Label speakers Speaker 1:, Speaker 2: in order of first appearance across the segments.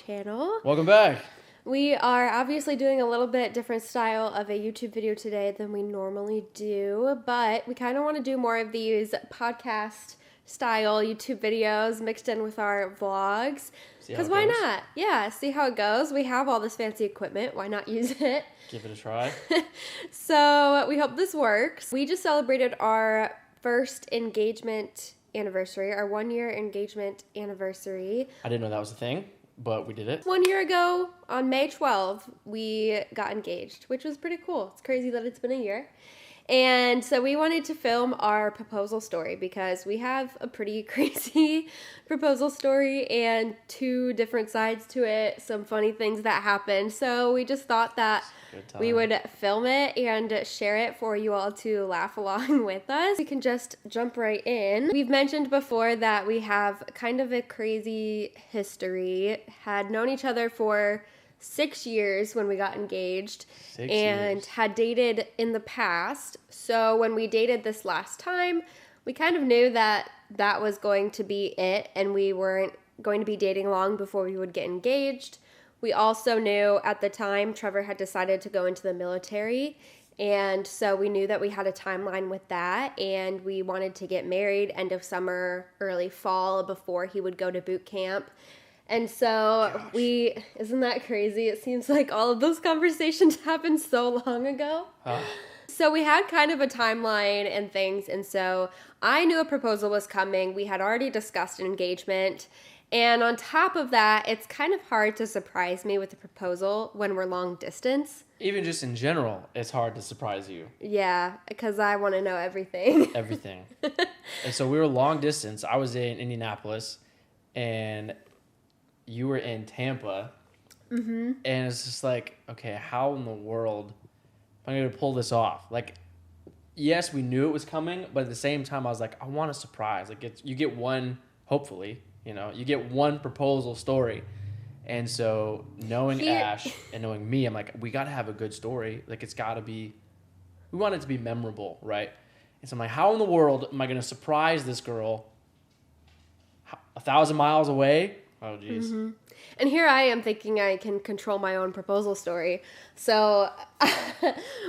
Speaker 1: channel.
Speaker 2: Welcome back.
Speaker 1: We are obviously doing a little bit different style of a YouTube video today than we normally do, but we kind of want to do more of these podcast style YouTube videos mixed in with our vlogs. Because why not? Yeah, see how it goes. We have all this fancy equipment. Why not use it?
Speaker 2: Give it a try.
Speaker 1: So we hope this works. We just celebrated our first engagement anniversary, our 1-year engagement anniversary.
Speaker 2: I didn't know that was a thing, but we did it.
Speaker 1: 1 year ago, on May 12th, we got engaged, which was pretty cool. It's crazy that it's been a year. And so we wanted to film our proposal story because we have a pretty crazy proposal story and 2 different sides to it, some funny things that happened. So we just thought that we would film it and share it for you all to laugh along with us. We can just jump right in. We've mentioned before that we have kind of a crazy history. Had known each other for 6 years when we got engaged and had dated in the past. So when we dated this last time, we kind of knew that that was going to be it and we weren't going to be dating long before we would get engaged. We also knew at the time Trevor had decided to go into the military, and so we knew that we had a timeline with that, and we wanted to get married end of summer, early fall before he would go to boot camp. And so isn't that crazy? It seems like all of those conversations happened so long ago. So we had kind of a timeline and things, and so I knew a proposal was coming. We had already discussed an engagement. And on top of that, it's kind of hard to surprise me with a proposal when we're long distance.
Speaker 2: Even just in general, it's hard to surprise you.
Speaker 1: Yeah, because I want to know everything.
Speaker 2: Everything. And so we were long distance. I was in Indianapolis, and you were in Tampa. Mm-hmm. And it's just like, okay, how in the world am I going to pull this off? Like, yes, we knew it was coming, but at the same time, I was like, I want a surprise. Like, you get one, hopefully. You know, you get one proposal story. And so knowing Ash and knowing me, I'm like, we got to have a good story. Like, it's got to be, we want it to be memorable, right? And so I'm like, how in the world am I going to surprise this girl 1,000 miles away? Oh, geez.
Speaker 1: Mm-hmm. And here I am thinking I can control my own proposal story. So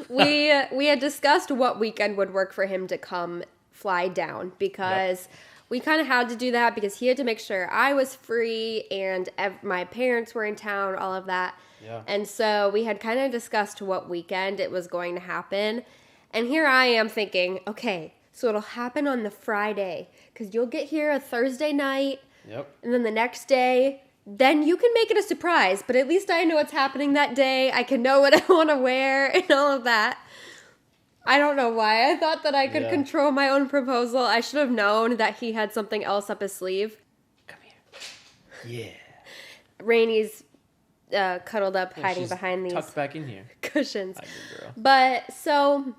Speaker 1: we had discussed what weekend would work for him to come fly down because... Yep. We kind of had to do that because he had to make sure I was free and my parents were in town, all of that.
Speaker 2: Yeah.
Speaker 1: And so we had kind of discussed what weekend it was going to happen. And here I am thinking, okay, so it'll happen on the Friday because you'll get here a Thursday night.
Speaker 2: Yep.
Speaker 1: And then the next day, then you can make it a surprise. But at least I know what's happening that day. I can know what I want to wear and all of that. I don't know why I thought that I could control my own proposal. I should have known that he had something else up his sleeve.
Speaker 2: Come here. Yeah.
Speaker 1: Rainy's cuddled up, hiding behind these
Speaker 2: tucked back in here.
Speaker 1: Cushions.
Speaker 2: Hi, good girl.
Speaker 1: But so...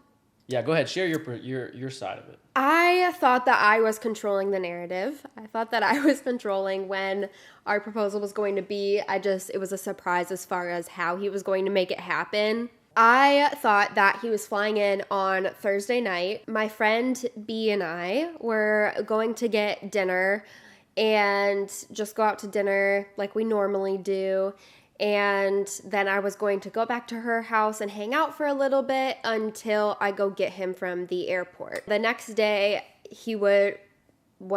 Speaker 2: Yeah, go ahead. Share your side of it.
Speaker 1: I thought that I was controlling the narrative. I thought that I was controlling when our proposal was going to be. It was a surprise as far as how he was going to make it happen. I thought that he was flying in on Thursday night. My friend B and I were going to get dinner and just go out to dinner like we normally do. And then I was going to go back to her house and hang out for a little bit until I go get him from the airport. The next day, he would...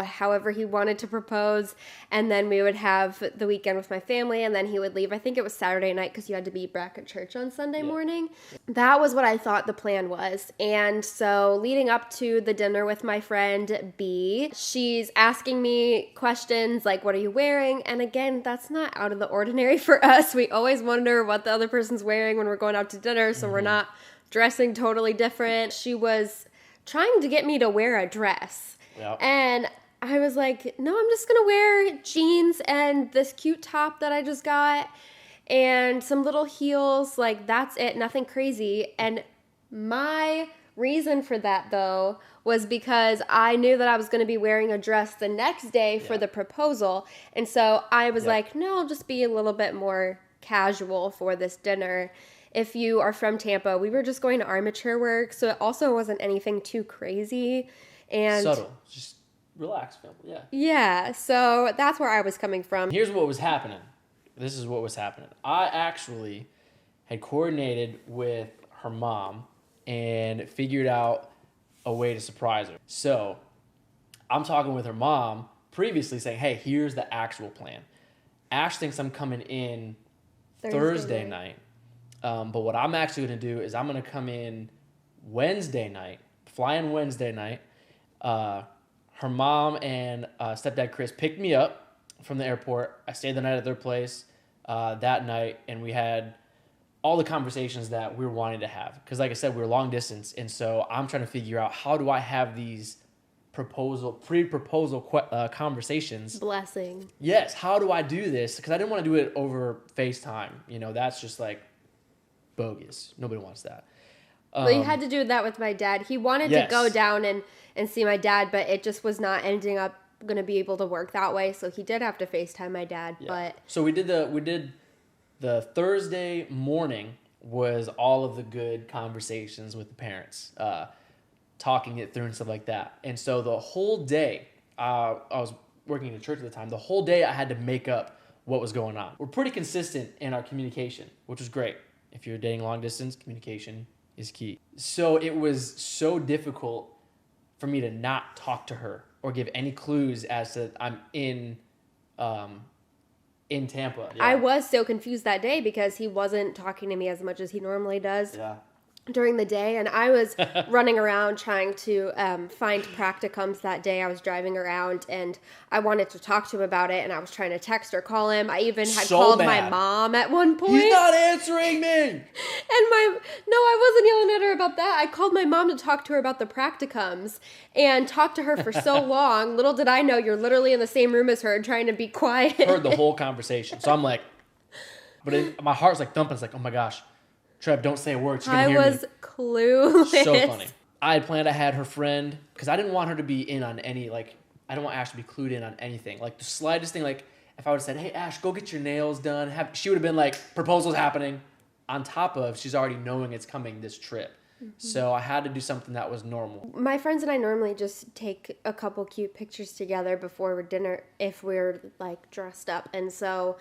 Speaker 1: however he wanted to propose, and then we would have the weekend with my family, and then he would leave. I think it was Saturday night because you had to be back at church on Sunday morning. That was what I thought the plan was. And so leading up to the dinner with my friend B, she's asking me questions like, what are you wearing? And again, that's not out of the ordinary for us. We always wonder what the other person's wearing when we're going out to dinner, so we're not dressing totally different. She was trying to get me to wear a dress.
Speaker 2: Yep.
Speaker 1: And I was like, no, I'm just going to wear jeans and this cute top that I just got and some little heels. Like, that's it. Nothing crazy. And my reason for that, though, was because I knew that I was going to be wearing a dress the next day for the proposal. And so I was like, no, I'll just be a little bit more casual for this dinner. If you are from Tampa, we were just going to armature work, so it also wasn't anything too crazy. And
Speaker 2: subtle. Just relax, Phil. Yeah.
Speaker 1: Yeah, so that's where I was coming from.
Speaker 2: Here's what was happening. this is what was happening. I actually had coordinated with her mom and figured out a way to surprise her. So I'm talking with her mom previously saying, hey, here's the actual plan. Ash thinks I'm coming in Thursday night. But what I'm actually going to do is I'm going to come in Wednesday night, fly in Wednesday night. Her mom and stepdad Chris picked me up from the airport. I stayed the night at their place that night, and we had all the conversations that we were wanting to have. Because like I said, we were long distance, and so I'm trying to figure out how do I have these pre-proposal conversations.
Speaker 1: Blessing.
Speaker 2: Yes, how do I do this? Because I didn't want to do it over FaceTime. You know, that's just like bogus. Nobody wants that.
Speaker 1: Well, you had to do that with my dad. He wanted to go down and see my dad, but it just was not ending up going to be able to work that way. So he did have to FaceTime my dad. Yeah. But
Speaker 2: so we did the Thursday morning was all of the good conversations with the parents, talking it through and stuff like that. And so the whole day, I was working in a church at the time. The whole day I had to make up what was going on. We're pretty consistent in our communication, which was great. If you're dating long distance, communication is key. So it was so difficult for me to not talk to her or give any clues as to I'm in Tampa. Yeah.
Speaker 1: I was so confused that day because he wasn't talking to me as much as he normally does.
Speaker 2: Yeah.
Speaker 1: During the day, and I was running around trying to find practicums that day. I was driving around, and I wanted to talk to him about it, and I was trying to text or call him. I even had called my mom at one point.
Speaker 2: He's not answering me!
Speaker 1: And I wasn't yelling at her about that. I called my mom to talk to her about the practicums, and talked to her for so long. Little did I know, you're literally in the same room as her, trying to be quiet.
Speaker 2: Heard the whole conversation. So I'm like, my heart's like thumping. It's like, oh my gosh. Trev, don't say a word. She's gonna hear me.
Speaker 1: I was clueless.
Speaker 2: So funny. I had planned I had her friend, because I didn't want her to be in on any, like, I don't want Ash to be clued in on anything. Like, the slightest thing, like, if I would have said, hey, Ash, go get your nails done, she would have been like, proposal's happening, on top of she's already knowing it's coming this trip. Mm-hmm. So I had to do something that was normal.
Speaker 1: My friends and I normally just take a couple cute pictures together before dinner if we're, like, dressed up. And so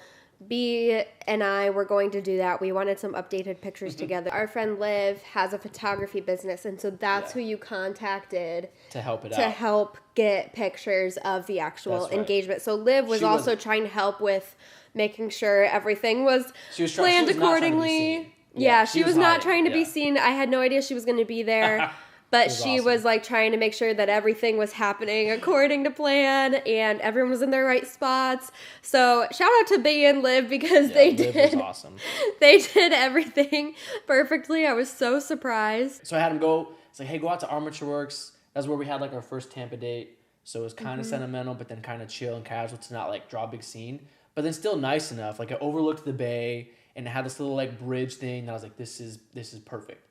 Speaker 1: B and I were going to do that. We wanted some updated pictures together. Our friend Liv has a photography business, and so that's who you contacted
Speaker 2: to help it out.
Speaker 1: To help get pictures of the actual engagement. So Liv was also trying to help with making sure everything was planned accordingly. Yeah, she was not trying to be seen. I had no idea she was going to be there. But she was like trying to make sure that everything was happening according to plan and everyone was in their right spots. So shout out to B and Liv because Liv was awesome. They did everything perfectly. I was so surprised.
Speaker 2: So I had him go. It's like, hey, go out to Armature Works. That's where we had like our first Tampa date. So it was kind of sentimental, but then kind of chill and casual to not like draw a big scene. But then still nice enough. Like it overlooked the bay and it had this little like bridge thing. And I was like, this is perfect.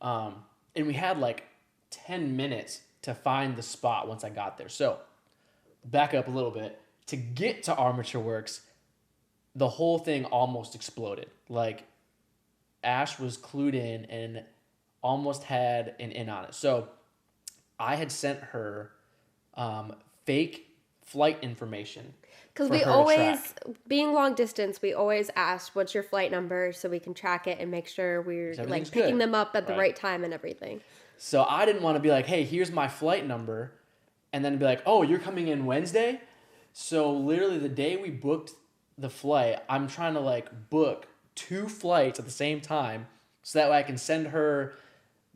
Speaker 2: And we had like 10 minutes to find the spot once I got there. So, back up a little bit. To get to Armature Works, the whole thing almost exploded. Like, Ash was clued in and almost had an in on it. So, I had sent her fake flight information.
Speaker 1: Because we always, being long distance, we always ask, what's your flight number so we can track it and make sure we're like picking them up at the right time and everything.
Speaker 2: So I didn't want to be like, hey, here's my flight number, and then be like, oh, you're coming in Wednesday? So literally the day we booked the flight, I'm trying to like book 2 flights at the same time so that way I can send her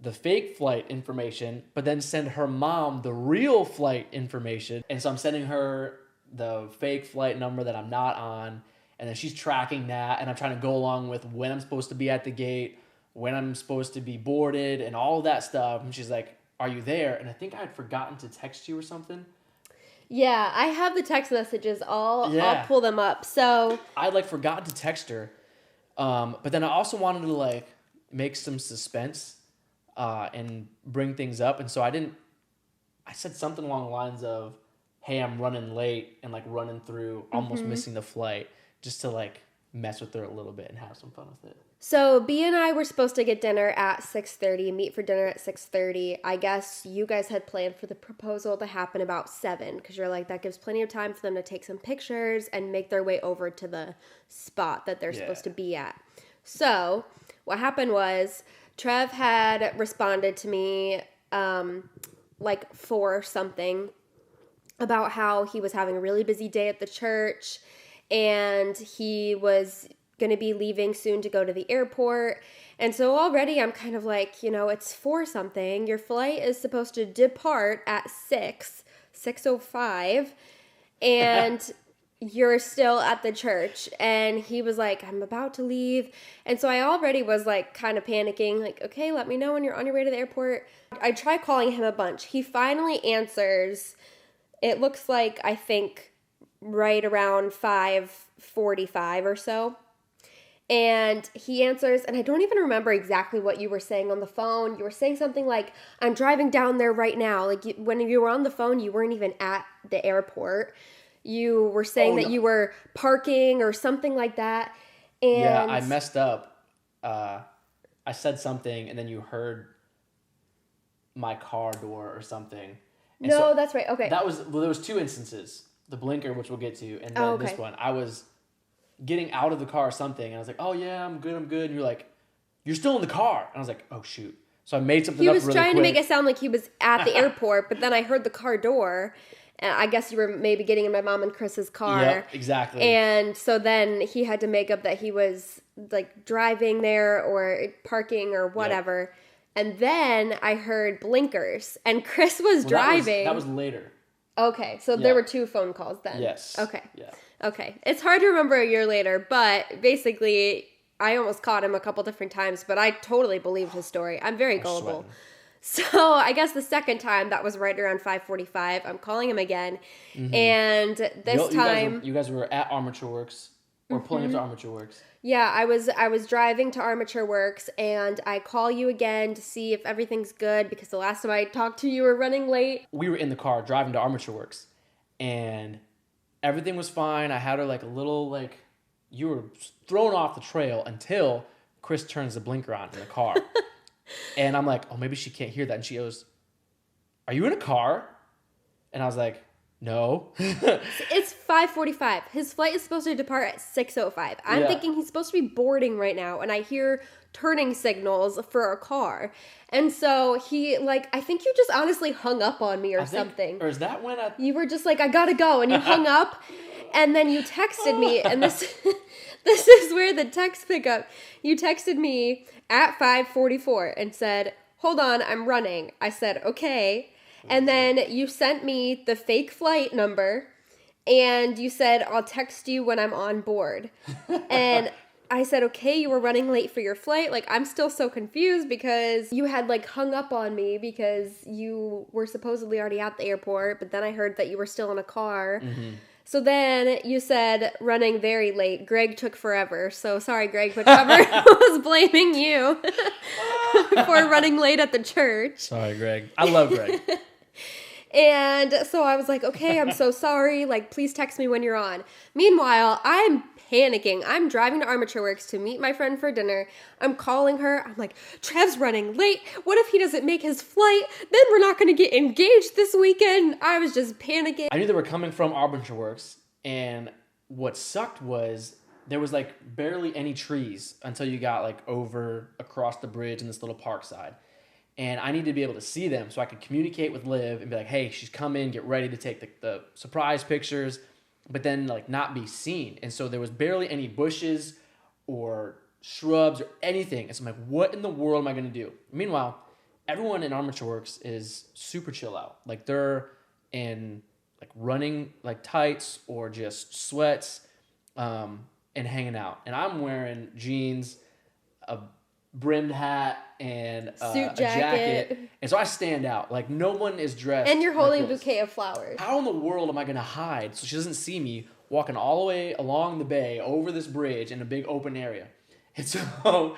Speaker 2: the fake flight information, but then send her mom the real flight information. And so I'm sending her the fake flight number that I'm not on, and then she's tracking that, and I'm trying to go along with when I'm supposed to be at the gate, when I'm supposed to be boarded and all of that stuff. And she's like, are you there? And I think I had forgotten to text you or something.
Speaker 1: Yeah, I have the text messages. I'll pull them up. So
Speaker 2: I like forgot to text her. But then I also wanted to like make some suspense and bring things up. And so I said something along the lines of, hey, I'm running late and like running through, almost missing the flight, just to like mess with her a little bit and have some fun with it.
Speaker 1: So B and I were supposed to get dinner at 6:30, meet for dinner at 6:30. I guess you guys had planned for the proposal to happen about 7 because you're like, that gives plenty of time for them to take some pictures and make their way over to the spot that they're supposed to be at. So what happened was Trev had responded to me like for something about how he was having a really busy day at the church and he was going to be leaving soon to go to the airport. And so already I'm kind of like, it's 4 something. Your flight is supposed to depart at 6:05, and you're still at the church. And he was like, I'm about to leave. And so I already was like kind of panicking, like, okay, let me know when you're on your way to the airport. I try calling him a bunch. He finally answers. It looks like, I think, right around 5:45 or so. And he answers, and I don't even remember exactly what you were saying on the phone. You were saying something like, I'm driving down there right now. Like, when you were on the phone, you weren't even at the airport. You were saying that you were parking or something like that. And
Speaker 2: yeah, I messed up. I said something, and then you heard my car door or something. And
Speaker 1: no, that's right. Okay.
Speaker 2: There was 2 instances. The blinker, which we'll get to, and then this one. I was getting out of the car or something, and I was like, oh yeah, I'm good. And you're like, you're still in the car. And I was like, oh shoot. So I made something up really quick. He was trying
Speaker 1: to make it sound like he was at the airport, but then I heard the car door, and I guess you were maybe getting in my mom and Chris's car.
Speaker 2: Yep, exactly.
Speaker 1: And so then he had to make up that he was like driving there or parking or whatever. Yep. And then I heard blinkers, and Chris was driving.
Speaker 2: That was later.
Speaker 1: Okay, so there were 2 phone calls then.
Speaker 2: Yes.
Speaker 1: Okay.
Speaker 2: Yeah.
Speaker 1: Okay. It's hard to remember a year later, but basically, I almost caught him a couple different times, but I totally believed his story. I'm very gullible. So I guess the second time, that was right around 5:45. I'm calling him again, and this time...
Speaker 2: You guys were at Armature Works, or pulling up to Armature Works.
Speaker 1: Yeah, I was driving to Armature Works, and I call you again to see if everything's good, because the last time I talked to you, you were running late.
Speaker 2: We were in the car driving to Armature Works, and everything was fine. I had her like a little, like, you were thrown off the trail until Chris turns the blinker on in the car. And I'm like, oh, maybe she can't hear that. And she goes, are you in a car? And I was like, no.
Speaker 1: It's 5:45. His flight is supposed to depart at 6:05. I'm thinking he's supposed to be boarding right now, and I hear turning signals for a car. And so he, like, I think you just honestly hung up on me or something.
Speaker 2: Or is that when
Speaker 1: you were just like, I gotta go, and you hung up, and then you texted me, and this is where the text pickup. You texted me at 5:44 and said, hold on, I'm running. I said, okay. And then you sent me the fake flight number, and you said, I'll text you when I'm on board. And I said, okay, you were running late for your flight. Like, I'm still so confused because you had, like, hung up on me because you were supposedly already at the airport, but then I heard that you were still in a car. Mm-hmm. So then you said, running very late. Greg took forever. So sorry, Greg, but Trevor was blaming you for running late at the church.
Speaker 2: Sorry, Greg. I love Greg.
Speaker 1: And so I was like, okay, I'm so sorry. Like, please text me when you're on. Meanwhile, I'm panicking. I'm driving to Armature Works to meet my friend for dinner. I'm calling her. I'm like, Trev's running late. What if he doesn't make his flight? Then we're not going to get engaged this weekend. I was just panicking.
Speaker 2: I knew they were coming from Armature Works, and what sucked was there was like barely any trees until you got like over across the bridge in this little park side. And I needed to be able to see them so I could communicate with Liv and be like, hey, she's coming, get ready to take the surprise pictures, but then like not be seen. And so there was barely any bushes or shrubs or anything. And so I'm like, what in the world am I going to do? Meanwhile, everyone in Armature Works is super chill out. Like they're in like running like tights or just sweats and hanging out. And I'm wearing jeans, a brimmed hat, and
Speaker 1: suit
Speaker 2: a jacket. And so I stand out. Like, no one is dressed.
Speaker 1: And you're holding a bouquet of flowers.
Speaker 2: How in the world am I going to hide so she doesn't see me walking all the way along the bay over this bridge in a big open area? And so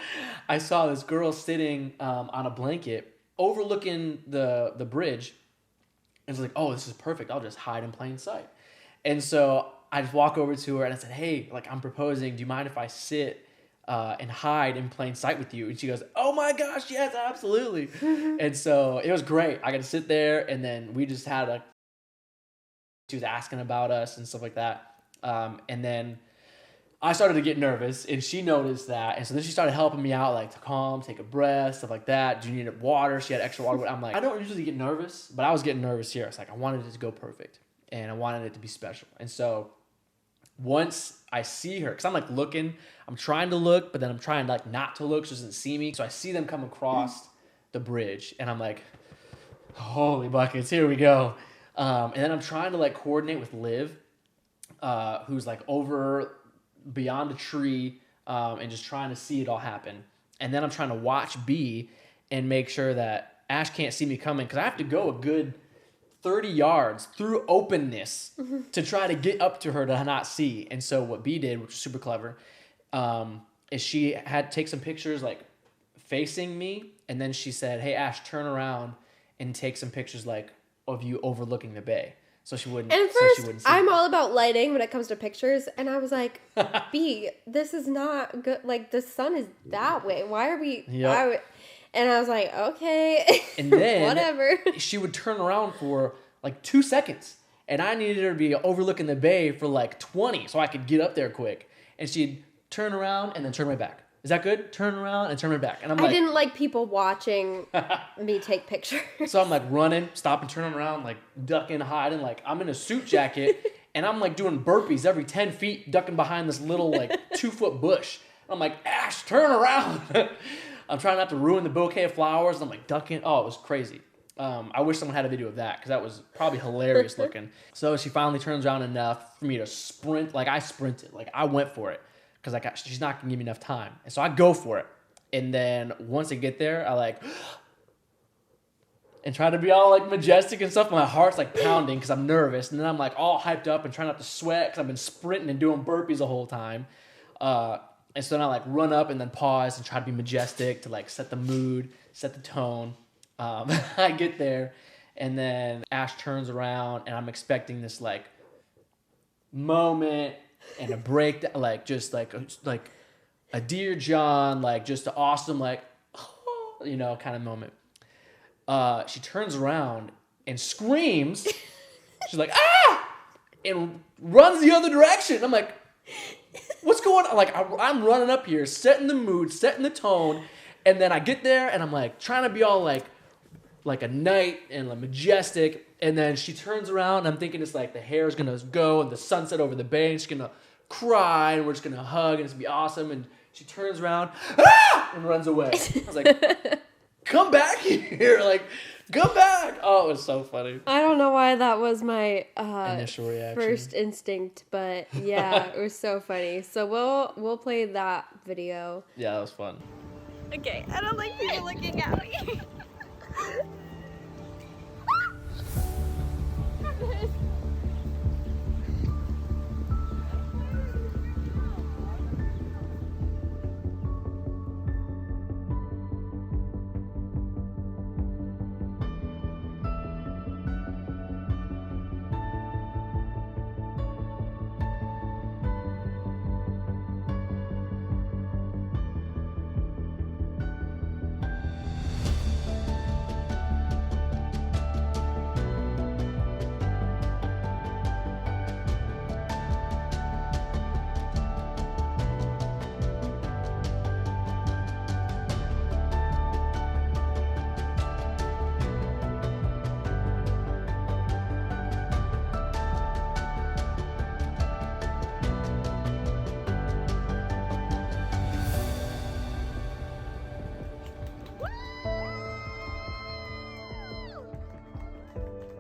Speaker 2: I saw this girl sitting on a blanket overlooking the bridge. And I was like, oh, this is perfect. I'll just hide in plain sight. And so I just walk over to her and I said, hey, like, I'm proposing. Do you mind if I sit and hide in plain sight with you. And she goes, oh my gosh, yes, absolutely. And so it was great. I got to sit there, and then we just had she was asking about us and stuff like that. And then I started to get nervous, and she noticed that. And so then she started helping me out, like to calm, take a breath, stuff like that. Do you need water? She had extra water. I'm like, I don't usually get nervous, but I was getting nervous here. It's like, I wanted it to go perfect, and I wanted it to be special. And so once I see her, because I'm like looking, I'm trying to look, but then I'm trying like not to look so she doesn't see me. So I see them come across the bridge, and I'm like, holy buckets, here we go. And then I'm trying to like coordinate with Liv, who's like over beyond a tree, and just trying to see it all happen. And then I'm trying to watch B and make sure that Ash can't see me coming, because I have to go a good 30 yards through openness to try to get up to her to not see. And so what B did, which was super clever, is she had take some pictures like facing me, and then she said, hey Ash, turn around and take some pictures like of you overlooking the bay. So she wouldn't.
Speaker 1: And at
Speaker 2: so
Speaker 1: first,
Speaker 2: she wouldn't see
Speaker 1: I'm
Speaker 2: me.
Speaker 1: all about lighting when it comes to pictures, and I was like, "B, this is not good. Like the sun is that way. Why are we?"
Speaker 2: Yep.
Speaker 1: And I was like, "Okay,
Speaker 2: And then
Speaker 1: whatever."
Speaker 2: she would turn around for like 2 seconds, and I needed her to be overlooking the bay for like 20, so I could get up there quick. And she'd turn around and then turn right back. Is that good? Turn around and turn right back. And I'm like,
Speaker 1: I didn't like people watching me take pictures.
Speaker 2: so I'm like running, stopping, turning around, like ducking, hiding. Like I'm in a suit jacket, and I'm like doing burpees every 10 feet, ducking behind this little like 2-foot bush. I'm like, Ash, turn around. I'm trying not to ruin the bouquet of flowers. And I'm like ducking. Oh, it was crazy. I wish someone had a video of that, because that was probably hilarious looking. So she finally turns around enough for me to sprint. Like I sprinted. Like I went for it, because she's not going to give me enough time. And so I go for it. And then once I get there, I like, and try to be all like majestic and stuff. My heart's like pounding because I'm nervous. And then I'm like all hyped up and trying not to sweat because I've been sprinting and doing burpees the whole time. And so then I like run up and then pause and try to be majestic to like set the mood, set the tone. I get there, and then Ash turns around, and I'm expecting this like moment and a break, like just like a Dear John, like just an awesome like kind of moment. She turns around and screams. She's like, ah, and runs the other direction. I'm like, what's going on? Like I'm running up here, setting the mood, setting the tone, and then I get there and I'm like trying to be all like a knight and like majestic, and then she turns around and I'm thinking it's like the hair's gonna go and the sunset over the bay, and she's gonna cry and we're just gonna hug and it's gonna be awesome. And she turns around and runs away. I was like, come back here, like come back. Oh, it was so funny.
Speaker 1: I don't know why that was my
Speaker 2: Initial reaction.
Speaker 1: first instinct, but yeah, it was so funny. So we'll play that video.
Speaker 2: Yeah, that was fun.
Speaker 1: Okay, I don't like people looking at me.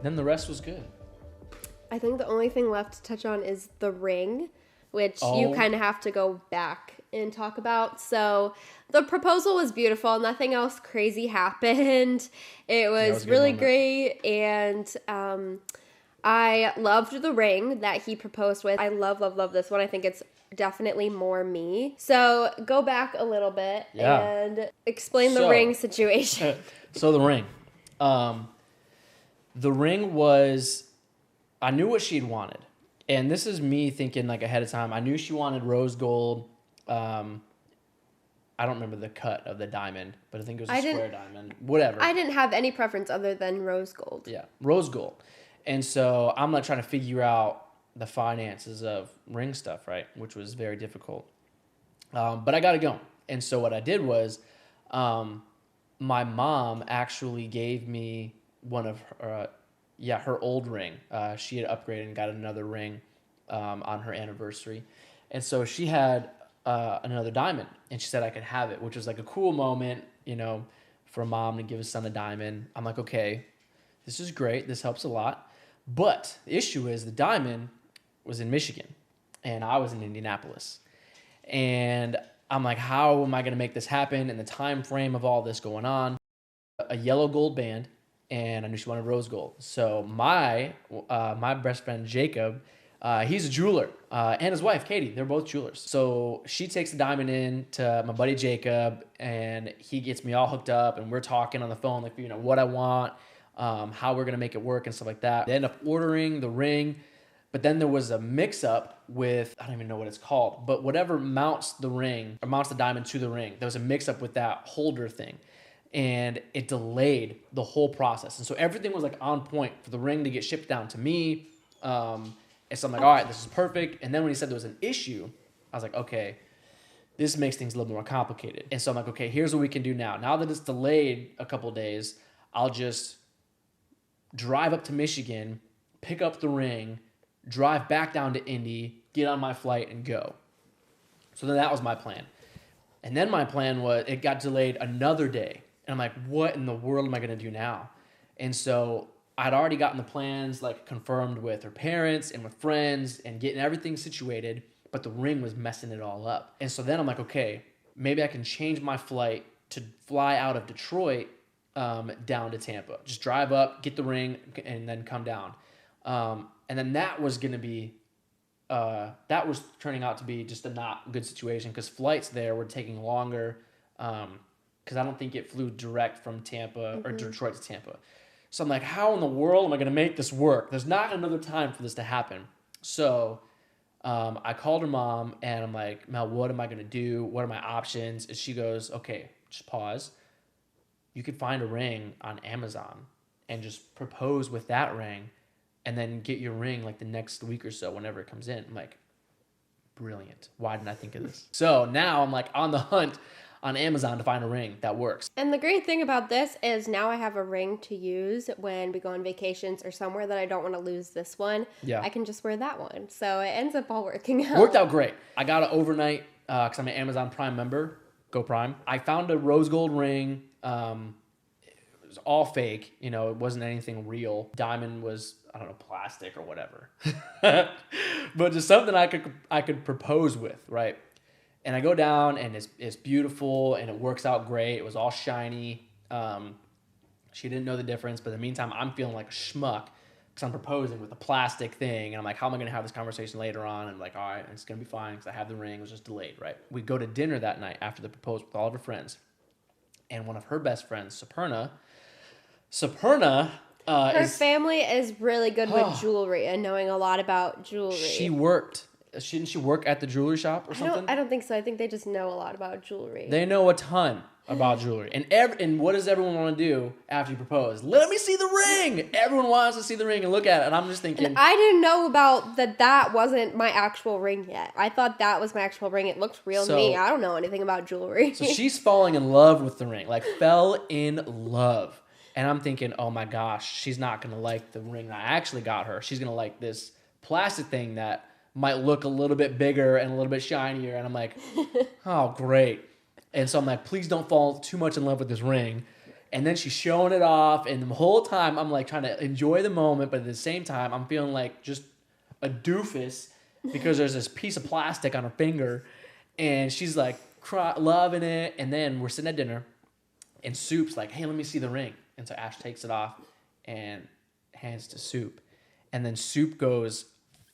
Speaker 2: Then the rest was good.
Speaker 1: I think the only thing left to touch on is the ring, which
Speaker 2: Oh.
Speaker 1: you kind of have to go back and talk about. So the proposal was beautiful. Nothing else crazy happened. It was,
Speaker 2: was a good
Speaker 1: really
Speaker 2: moment.
Speaker 1: great. And I loved the ring that he proposed with. I love this one. I think it's definitely more me. So go back a little bit and explain the
Speaker 2: So-
Speaker 1: ring situation.
Speaker 2: So the ring. The ring was, I knew what she'd wanted. And this is me thinking like ahead of time. I knew she wanted rose gold. I don't remember the cut of the diamond, but I think it was
Speaker 1: I
Speaker 2: a
Speaker 1: didn't-
Speaker 2: square diamond. Whatever.
Speaker 1: I didn't have any preference other than rose gold.
Speaker 2: Yeah, rose gold. And so I'm like trying to figure out the finances of ring stuff, right? Which was very difficult. But I got it going. And so what I did was, my mom actually gave me one of her, her old ring. She had upgraded and got another ring on her anniversary. And so she had another diamond, and she said I could have it, which was like a cool moment, for a mom to give a son a diamond. I'm like, okay, this is great. This helps a lot. But the issue is the diamond was in Michigan, and I was in Indianapolis. And I'm like, how am I going to make this happen in the time frame of all this going on? A yellow gold band, and I knew she wanted rose gold. So my best friend Jacob, he's a jeweler, and his wife Katie, they're both jewelers. So she takes the diamond in to my buddy Jacob, and he gets me all hooked up, and we're talking on the phone like, what I want, how we're gonna make it work and stuff like that. They end up ordering the ring. But then there was a mix-up with, I don't even know what it's called, but whatever mounts the ring, or mounts the diamond to the ring, there was a mix-up with that holder thing. And it delayed the whole process. And so everything was like on point for the ring to get shipped down to me. And so I'm like, all right, this is perfect. And then when he said there was an issue, I was like, okay, this makes things a little more complicated. And so I'm like, okay, here's what we can do now. Now that it's delayed a couple days, I'll just drive up to Michigan, pick up the ring, drive back down to Indy, get on my flight, and go. So then that was my plan. And then my plan was, it got delayed another day. And I'm like, what in the world am I going to do now? And so I'd already gotten the plans like confirmed with her parents and with friends and getting everything situated, but the ring was messing it all up. And so then I'm like, okay, maybe I can change my flight to fly out of Detroit down to Tampa. Just drive up, get the ring, and then come down. And then that was going to be, that was turning out to be just a not good situation because flights there were taking longer because I don't think it flew direct from Tampa or Detroit to Tampa. So I'm like, how in the world am I going to make this work? There's not another time for this to happen. So I called her mom and I'm like, Mel, what am I going to do? What are my options? And she goes, okay, just pause. You could find a ring on Amazon and just propose with that ring and then get your ring like the next week or so whenever it comes in. I'm like, brilliant. Why didn't I think of this? So now I'm like on the hunt on Amazon to find a ring that works.
Speaker 1: And the great thing about this is now I have a ring to use when we go on vacations or somewhere that I don't want to lose this one.
Speaker 2: Yeah.
Speaker 1: I can just wear that one. So it ends up all working out.
Speaker 2: Worked out great. I got it overnight because I'm an Amazon Prime member. Go Prime. I found a rose gold ring. It was all fake. It wasn't anything real. Diamond was, I don't know, plastic or whatever. But just something I could propose with, right? And I go down and it's beautiful and it works out great. It was all shiny. She didn't know the difference, but in the meantime, I'm feeling like a schmuck because I'm proposing with a plastic thing. And I'm like, how am I going to have this conversation later on? And I'm like, all right, it's going to be fine because I have the ring. It was just delayed, right? We go to dinner that night after the proposal with all of her friends. And one of her best friends, Superna,
Speaker 1: her family is really good with jewelry and knowing a lot about jewelry.
Speaker 2: Shouldn't she work at the jewelry shop or something?
Speaker 1: I don't think so. I think they just know a lot about jewelry.
Speaker 2: They know a ton about jewelry. And what does everyone want to do after you propose? Let me see the ring! Everyone wants to see the ring and look at it. And I'm just thinking...
Speaker 1: And I didn't know about that wasn't my actual ring yet. I thought that was my actual ring. It looked real to me. I don't know anything about jewelry.
Speaker 2: So she's falling in love with the ring. Like, fell in love. And I'm thinking, oh my gosh, she's not going to like the ring that I actually got her. She's going to like this plastic thing that might look a little bit bigger and a little bit shinier. And I'm like, oh, great. And so I'm like, please don't fall too much in love with this ring. And then she's showing it off. And the whole time I'm like trying to enjoy the moment. But at the same time, I'm feeling like just a doofus because there's this piece of plastic on her finger. And she's like loving it. And then we're sitting at dinner. And Soup's like, hey, let me see the ring. And so Ash takes it off and hands to Soup. And then Soup goes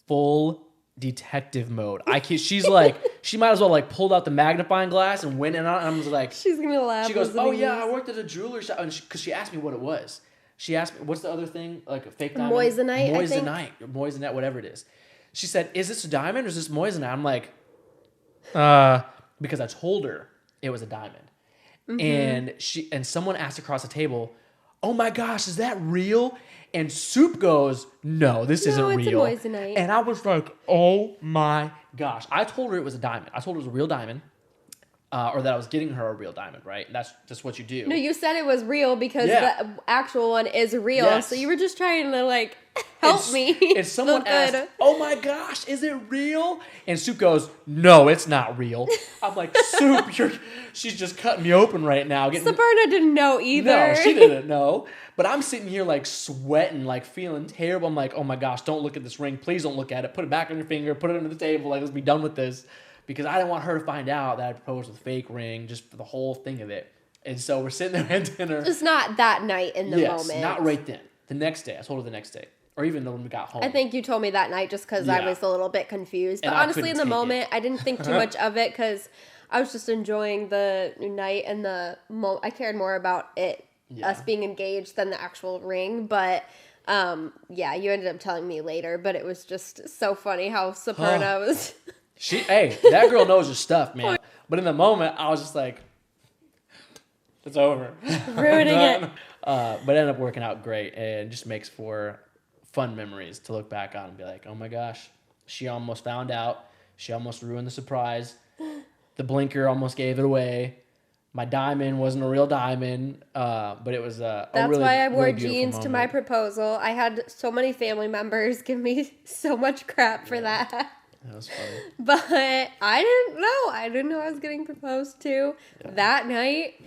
Speaker 2: full detective mode. She's like, she might as well like pulled out the magnifying glass and went in on it. And I was like,
Speaker 1: she's gonna laugh.
Speaker 2: She goes, oh yeah, I worked at a jewelry shop. And because she asked me what it was. She asked me, what's the other thing? Like a fake diamond? Moissanite, whatever it is. She said, is this a diamond or is this moissanite? I'm like, because I told her it was a diamond. And someone asked across the table, "Oh my gosh, is that real?" And Soup goes, "No, this isn't real."
Speaker 1: It's a moissanite.
Speaker 2: And I was like, "Oh my gosh!" I told her it was a diamond. I told her it was a real diamond, or that I was getting her a real diamond. Right? That's just what you do.
Speaker 1: No, you said it was real because the actual one is real.
Speaker 2: Yes.
Speaker 1: So you were just trying to like help me.
Speaker 2: And someone asked, "Oh my gosh, is it real?" And Soup goes, "No, it's not real." I'm like, "Soup, she's just cutting me open right now."
Speaker 1: Sabrina didn't know either.
Speaker 2: No, she didn't know. But I'm sitting here like sweating, like feeling terrible. I'm like, "Oh my gosh, don't look at this ring. Please don't look at it. Put it back on your finger. Put it under the table. Like, let's be done with this." Because I didn't want her to find out that I proposed with a fake ring, just for the whole thing of it. And so we're sitting there at dinner.
Speaker 1: Just not that night in the moment.
Speaker 2: Not right then. The next day. I told her the next day. Or even when we got home.
Speaker 1: I think you told me that night just because I was a little bit confused. But
Speaker 2: And
Speaker 1: honestly, in the moment, I didn't think too much of it because I was just enjoying the night and I cared more about it, us being engaged, than the actual ring. But you ended up telling me later. But it was just so funny how Sabrina was...
Speaker 2: Hey, that girl knows her stuff, man. But in the moment, I was just like, it's over.
Speaker 1: Ruining it.
Speaker 2: But it ended up working out great, and just makes for fun memories to look back on and be like, "Oh my gosh, she almost found out. She almost ruined the surprise. The blinker almost gave it away. My diamond wasn't a real diamond, but it was a
Speaker 1: That's
Speaker 2: really,
Speaker 1: why I wore
Speaker 2: really
Speaker 1: jeans to my proposal. I had so many family members give me so much crap for that.
Speaker 2: That was funny.
Speaker 1: But I didn't know. I didn't know I was getting proposed to that night.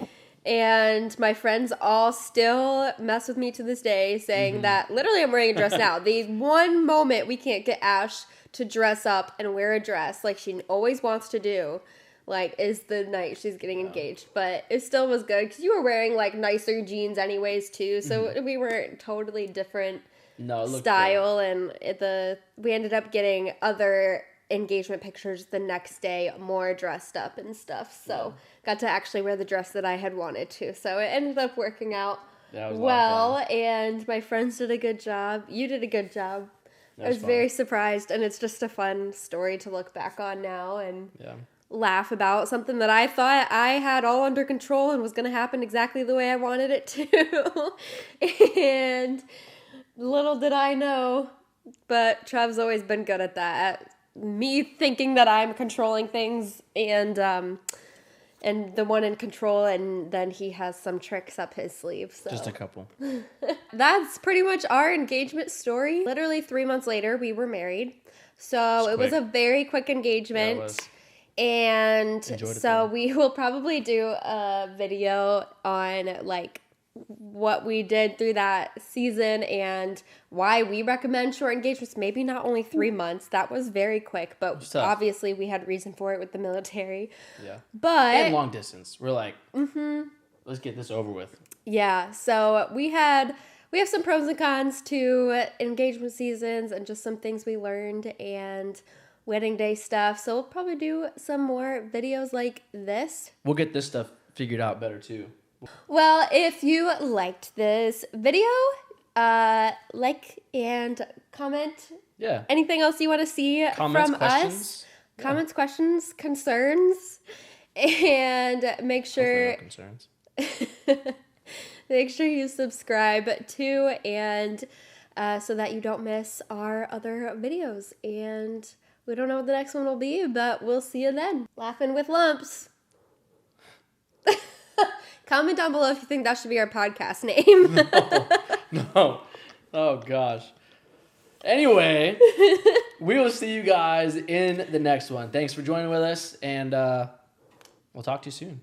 Speaker 1: And my friends all still mess with me to this day, saying that literally I'm wearing a dress now. The one moment we can't get Ash to dress up and wear a dress like she always wants to do, like, is the night she's getting engaged. But it still was good because you were wearing like nicer jeans anyways too. So we were totally different style. Good. And we ended up getting other engagement pictures the next day, more dressed up and stuff. So got to actually wear the dress that I had wanted to. So it ended up working out well, and my friends did a good job. You did a good job. I was very surprised, and it's just a fun story to look back on now and laugh about, something that I thought I had all under control and was going to happen exactly the way I wanted it to. And little did I know, but Trev's always been good at that. Me thinking that I'm controlling things and the one in control, and then he has some tricks up his sleeve. So.
Speaker 2: Just a couple.
Speaker 1: That's pretty much our engagement story. Literally 3 months later, we were married. So it was a very quick engagement.
Speaker 2: Yeah, it was.
Speaker 1: And so we will probably do a video on like what we did through that season and why we recommend short engagements. Maybe not only 3 months. That was very quick, but obviously we had reason for it with the military.
Speaker 2: Yeah.
Speaker 1: And
Speaker 2: long distance. We're like, let's get this over with.
Speaker 1: Yeah. So we have some pros and cons to engagement seasons and just some things we learned and wedding day stuff. So we'll probably do some more videos like this.
Speaker 2: We'll get this stuff figured out better too.
Speaker 1: Well, if you liked this video, like and comment.
Speaker 2: Yeah.
Speaker 1: Anything else you want to see from us? Comments, questions, concerns, and make sure.
Speaker 2: No concerns.
Speaker 1: Make sure you subscribe too, and so that you don't miss our other videos. And we don't know what the next one will be, but we'll see you then. Laughing with Lumps. Comment down below if you think that should be our podcast name.
Speaker 2: No. Oh, gosh. Anyway, we will see you guys in the next one. Thanks for joining with us, and we'll talk to you soon.